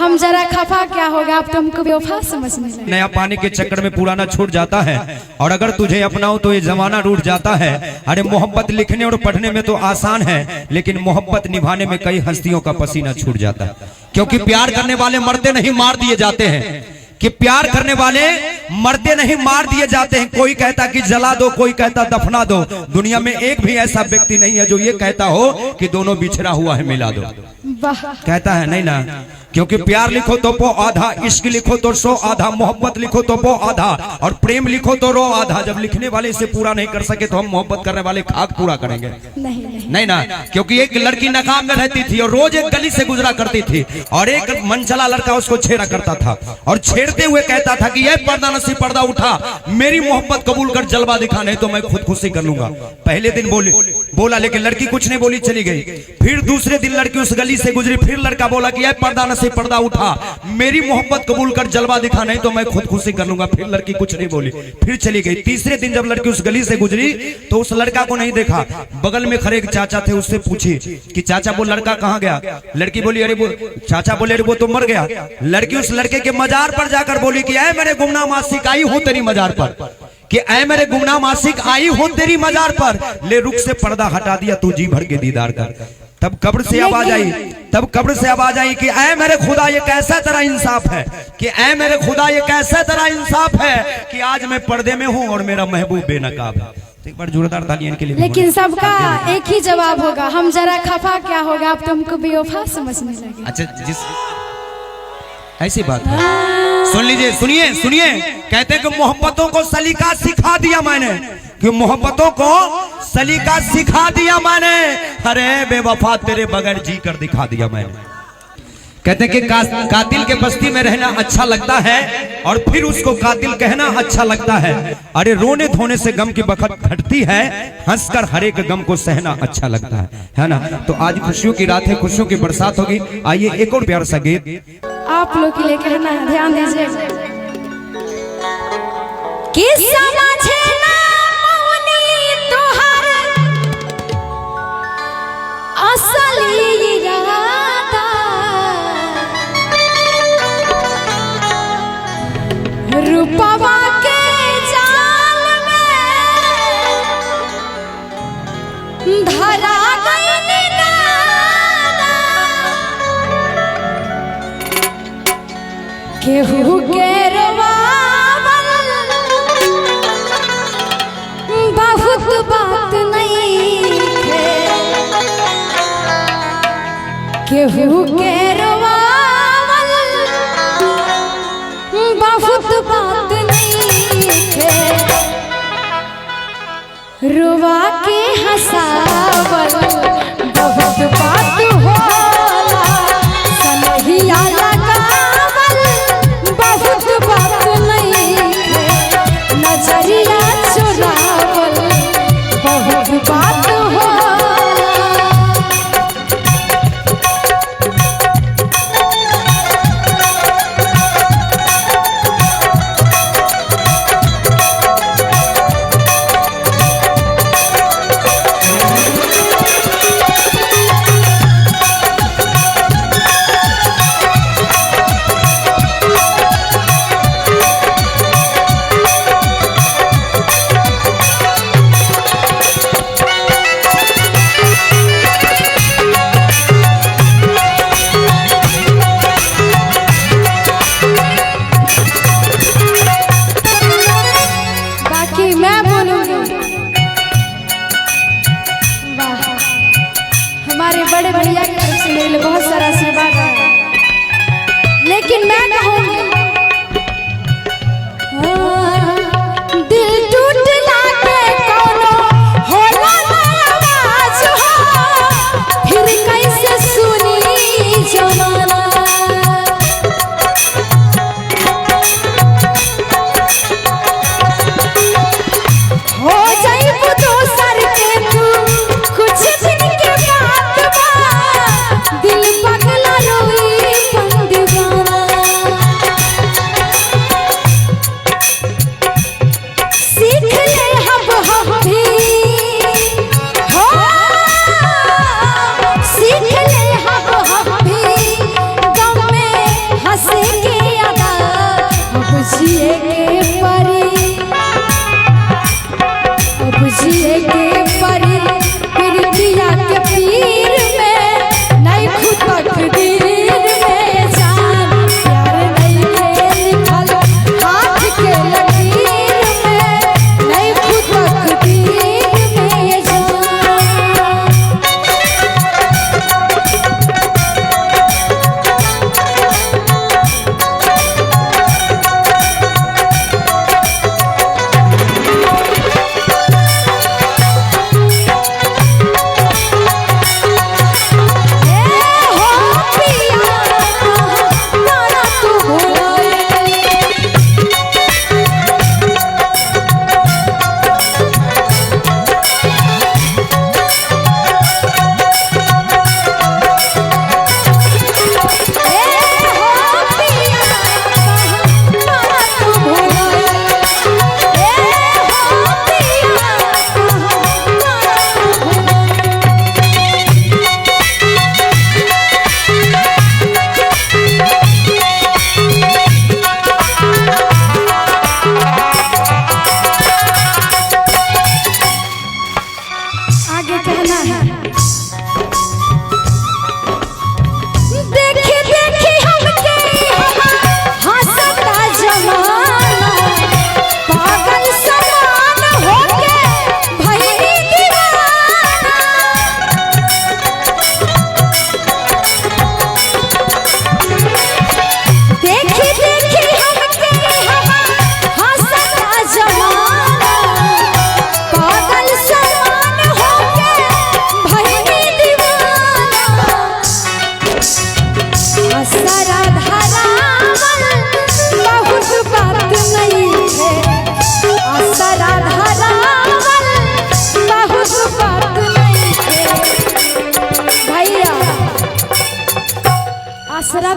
हम जरा खफा क्या होगा, आप तुमको बेवफा समझने लगे। नया पाने के चक्कर में पुराना छूट जाता है, और अगर तुझे अपनाओ तो ये जमाना रूठ जाता है। अरे मोहब्बत लिखने और पढ़ने में तो आसान है, लेकिन मोहब्बत निभाने में कई हस्तियों का पसीना छूट जाता है। क्योंकि प्यार करने वाले मरते नहीं मार दिए जाते हैं, कि प्यार करने वाले मरते नहीं मार दिए जाते हैं। कोई कहता कि जला दो, कोई कहता दफना दो। दुनिया में एक भी ऐसा व्यक्ति नहीं है जो ये कहता हो कि दोनों बिछड़ा हुआ है मिला दो। कहता है नहीं ना, क्योंकि प्यार लिखो तो वो आधा, इश्क लिखो तो 100 आधा, मोहब्बत लिखो तो वो आधा, और प्रेम लिखो तो 100 आधा। जब लिखने वाले इसे पूरा नहीं कर सके तो हम मोहब्बत करने वाले खाक पूरा करेंगे? नहीं ना, क्योंकि एक लड़की नकाब में रहती थी और रोज एक गली से गुजरा करती थी, और एक मनचला लड़का उसको छेड़ा करता था, और छेड़ते हुए कहता था कि ये पर्दा नसीब पर्दा उठा, मेरी मोहब्बत कबूल कर, जलवा दिखा, नहीं तो मैं खुदकुशी कर लूंगा। पहले दिन बोला, लेकिन लड़की कुछ नहीं बोली, चली गई। फिर दूसरे दिन लड़की उस गली से गुजरी, फिर लड़का बोला कि ये पर्दा नसीब पर्दा उठा, मेरी मोहब्बत कबूल कर, जलवा दिखा, नहीं तो मैं खुदकुशी कर लूंगा। फिर लड़की कुछ नहीं बोली, फिर चली गई। तीसरे दिन जब लड़की उस गली से गुजरी तो उस लड़का को नहीं देखा। बगल में खड़े एक चाचा थे, उससे पूछी कि चाचा वो लड़का कहाँ गया? लड़की बोली अरे वो, चाचा बोले अरे वो तो मर गया। लड़की उस लड़के के मजार पर जाकर बोली कि ऐ मेरे गुमनाम आशिक आई हूं तेरी मजार पर, कि ऐ मेरे गुमनाम आशिक आई हूं तेरी मजार पर, ले रुख से पर्दा हटा दिया तू जी भर के दीदार कर। तब कब्र से आवाज आई, कि ऐ मेरे खुदा ये कैसा तेरा इंसाफ है, कि ऐ मेरे खुदा ये कैसा तेरा इंसाफ है कि आज मैं पर्दे में हूँ और मेरा महबूब बेनकाब है। एक बार जोरदार तालियां इनके लिए। लेकिन सबका एक ही जवाब होगा, हम जरा खफा क्या होगा, आप तुमको बेवफा समझने लगे। अच्छा, जिस ऐसी बात है, सुन लीजिए, सुनिए। कहते हैं कि मोहब्बतों को सलीका सिखा दिया मैंने, कि मोहब्बतों को सलीका सिखा दिया मैंने, अरे बेवफा तेरे बगैर जी कर दिखा दिया मैंने। कहते हैं कि कातिल के बस्ती में रहना अच्छा लगता है, और फिर उसको कातिल कहना अच्छा लगता है। अरे रोने धोने से गम की बखत घटती है, हंसकर हर एक गम को सहना अच्छा लगता है ना। तो आज खुशियों की रात है, खुशियों की बरसात होगी। आइए एक और प्यारा सा गीत आप लोग के लिए कहना है, ध्यान दीजिए। किस समझे ना मौनी तुहार असली इरादा, रूपवा के जाल में धरा गई दादा, केहू के रवावल बहुत बात नहीं है, केहू के रवावल बहुत बात नहीं है, रुवा के हंसावल बहुत बात होला, सनहिया लगावल बहुत बात नहीं है, नजरिया चुरावल बहुत बात होला।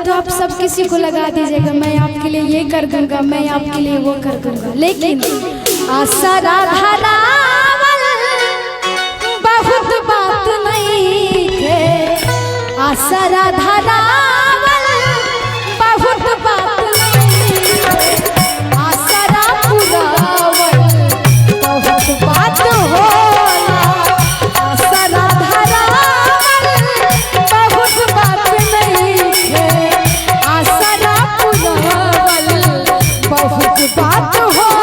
तो आप सब किसी को लगा दीजिएगा, मैं आपके लिए ये कर दूंगा, मैं आपके लिए वो कर दूंगा। लेकिन आसरा धरावल बहुत बात नहीं है, आसरा धरावल बहुत बात नहीं है, आसरा पुरावल बहुत बात होला, आसरा धरावल बहुत बात नहीं है, आसरा पुरावल बहुत बात होला।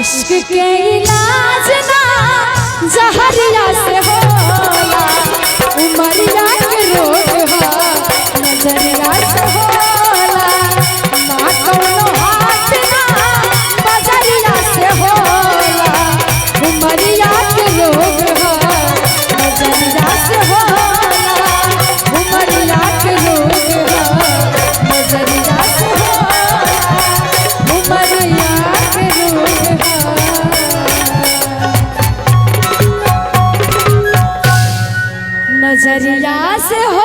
इश्क के इलाज ना जहरिया से होला, उमरिया के रोग हा नजरिया से होला, ना कौनो हाथ ना बजरिया से होला, उमरिया के रोग हा नजरिया से होला, उमरिया के रोग हा नजरिया से होला, उमरिया के रोग नजरिया से हो।